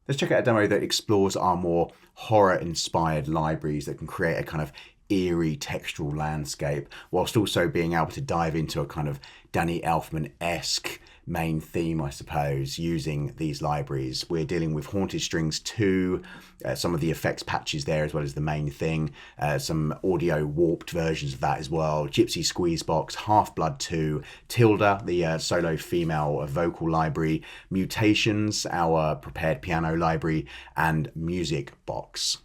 Let's check out a demo that explores our more horror-inspired libraries that can create a kind of eerie textural landscape, whilst also being able to dive into a kind of Danny Elfman-esque main theme, I suppose, using these libraries. We're dealing with Haunted Strings 2, some of the effects patches there as well as the main thing, some audio warped versions of that as well, Gypsy Squeezebox, Half-Blood 2, Tilda, the solo female vocal library, Mutations, our prepared piano library, and Music Box.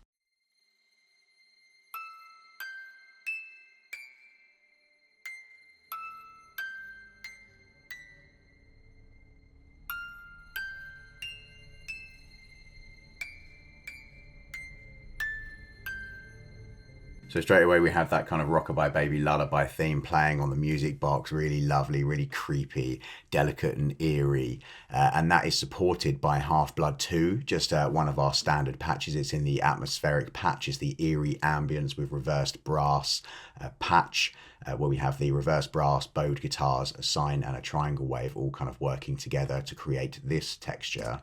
So straight away we have that kind of Rockabye Baby Lullaby theme playing on the music box, really lovely, really creepy, delicate and eerie. And that is supported by Half-Blood 2, just one of our standard patches. It's in the atmospheric patch, is the eerie ambience with reversed brass patch, where we have the reverse brass, bowed guitars, a sine and a triangle wave all kind of working together to create this texture.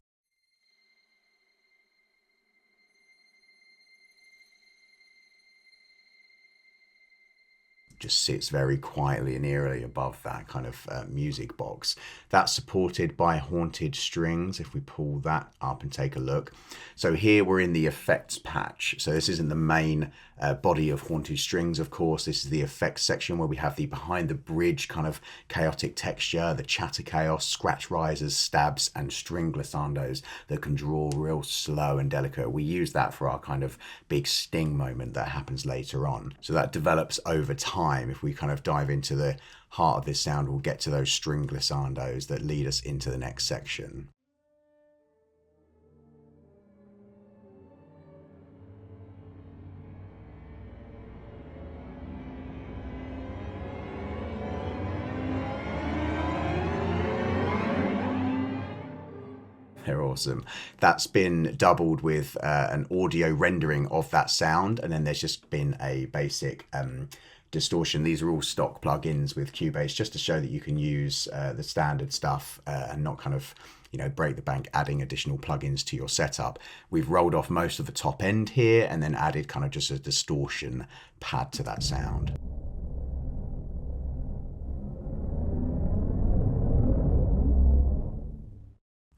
Just sits very quietly and eerily above that kind of music box. That's supported by Haunted Strings, if we pull that up and take a look. So here we're in the effects patch. So this isn't the main body of Haunted Strings, of course. This is the effects section where we have the behind the bridge kind of chaotic texture, the chatter chaos, scratch risers, stabs, and string glissandos that can draw real slow and delicate. We use that for our kind of big sting moment that happens later on. So that develops over time. If we kind of dive into the heart of this sound, we'll get to those string glissandos that lead us into the next section. They're awesome. That's been doubled with an audio rendering of that sound, and then there's just been a basic distortion. These are all stock plugins with Cubase, just to show that you can use the standard stuff and not kind of, you know, break the bank adding additional plugins to your setup. We've rolled off most of the top end here and then added kind of just a distortion pad to that sound.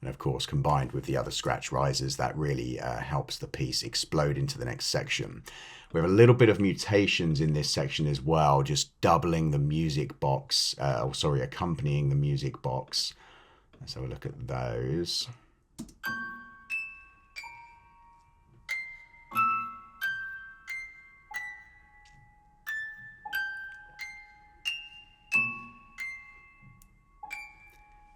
And of course, combined with the other scratch risers, that really helps the piece explode into the next section. We have a little bit of mutations in this section as well, just doubling the music box, accompanying the music box. Let's have a look at those.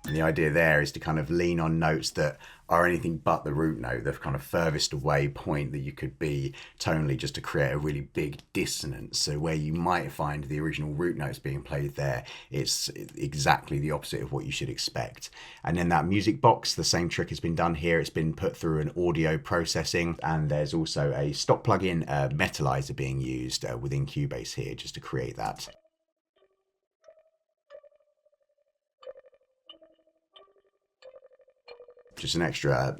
And the idea there is to kind of lean on notes that are anything but the root note, the kind of furthest away point that you could be tonally, just to create a really big dissonance. So where you might find the original root notes being played there, it's exactly the opposite of what you should expect. And then that music box, the same trick has been done here. It's been put through an audio processing, and there's also a stock plugin metalizer being used within Cubase here just to create that. Just an extra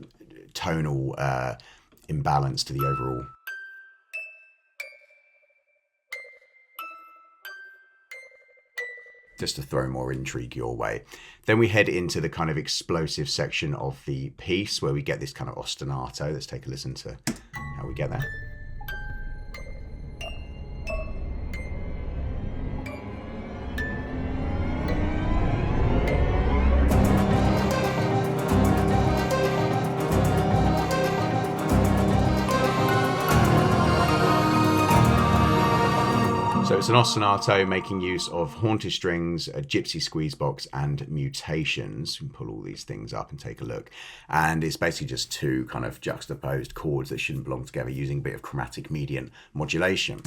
tonal imbalance to the overall. Just to throw more intrigue your way. Then we head into the kind of explosive section of the piece where we get this kind of ostinato. Let's take a listen to how we get there. So it's an ostinato making use of Haunted Strings, a Gypsy Squeezebox, and Mutations. We can pull all these things up and take a look. And it's basically just two kind of juxtaposed chords that shouldn't belong together using a bit of chromatic median modulation.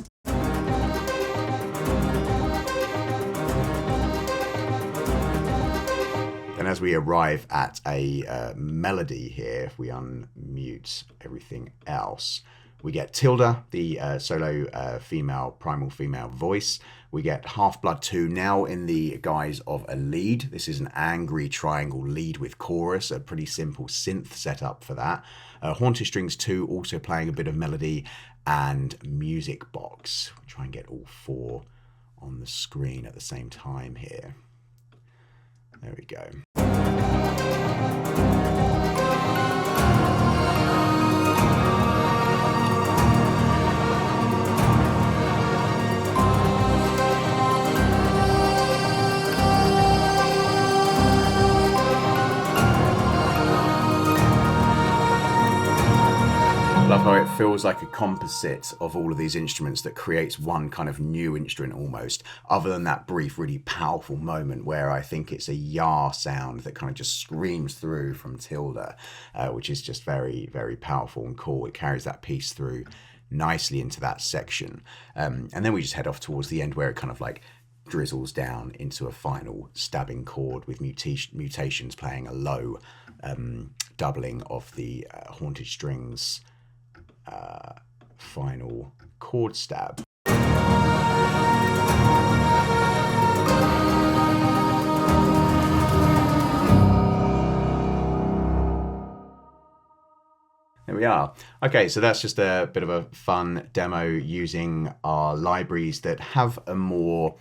Then as we arrive at a melody here, if we unmute everything else, We get Tilda, the solo primal female voice. We get Half-Blood 2 now in the guise of a lead. This is an angry triangle lead with chorus, a pretty simple synth setup for that. Haunted Strings 2 also playing a bit of melody, and music box. We'll try and get all 4 on the screen at the same time here. There we go. Love how it feels like a composite of all of these instruments that creates one kind of new instrument almost, other than that brief, really powerful moment where I think it's a yah sound that kind of just screams through from Tilda, which is just very, very powerful and cool. It carries that piece through nicely into that section. And then we just head off towards the end where it kind of like drizzles down into a final stabbing chord with mutations playing a low doubling of the Haunted Strings final chord stab. There we are. Okay, so that's just a bit of a fun demo using our libraries that have a more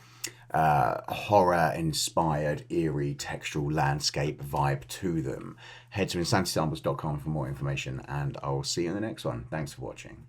horror-inspired, eerie, textural landscape vibe to them. Head to insanitysamples.com for more information, and I'll see you in the next one. Thanks for watching.